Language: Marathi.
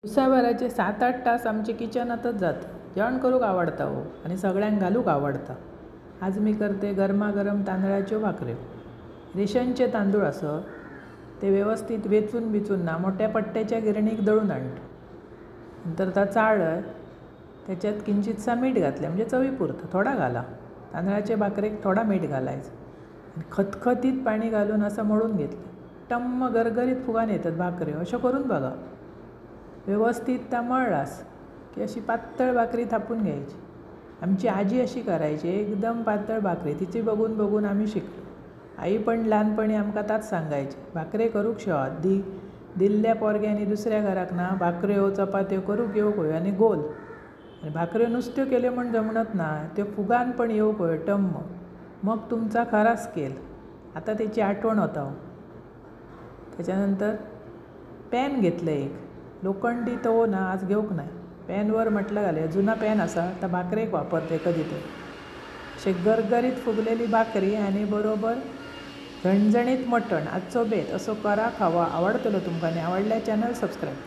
दिवसाभराचे 7-8 तास आमचे किचनातच जातं. जेवण करूक आवडता हो आणि सगळ्यांक घालूक आवडता. आज मी करते गरमागरम तांदळाच्यो भाकऱ्यो. रेशनचे तांदूळ असत ते व्यवस्थित वेचून बिचून ना मोठ्या पट्ट्याच्या गिरणीक दळून आणतो. नंतर ता चाळय त्याच्यात किंचितसा मीठ घातले म्हणजे चवीपुरतं थोडा घाला. तांदळाच्या भाकरेक थोडा मीठ घालायचं आणि खतखतीत पाणी घालून असं मळून घेतलं. टम्म गरगरीत फुगान येतात भाकऱ्यो. अशा करून बघा. व्यवस्थित ता मळलास की अशी पातळ भाकरी थापून घ्यायची. आमची आजी अशी करायची, एकदम पातळ भाकरी. तिची बघून बघून आम्ही शिकलो. आई पण लहानपणी आमकां ताच सांगायची, भाकरे करूक शेवात दिल्ल्या पोरग्यांनी दुसऱ्या घराक ना भाकऱ्यो चपात्यो करूक येवंक होयो आणि गोल. आणि भाकऱ्यो नुसत्यो केल्यो म्हण जमणत ना, त्यो फुगान पण येवंक होयो टम्म. मग तुमचा खरा स्केल. आता त्याची आठवण होता हो. त्याच्यानंतर पॅन घेतलं एक लोखंडी तवो ना आज घेऊक नाही. पॅनवर म्हटलं घाले जुना पॅन असा तर भाकरेक वापरते कधीतरी. अशी गरगरीत फुगलेली भाकरी आणि बरोबर झणझणीत मटण. आजचो बेत असो करा खावा. आवडतलो तुमकां आणि आवडल्या चॅनल सबस्क्राईब.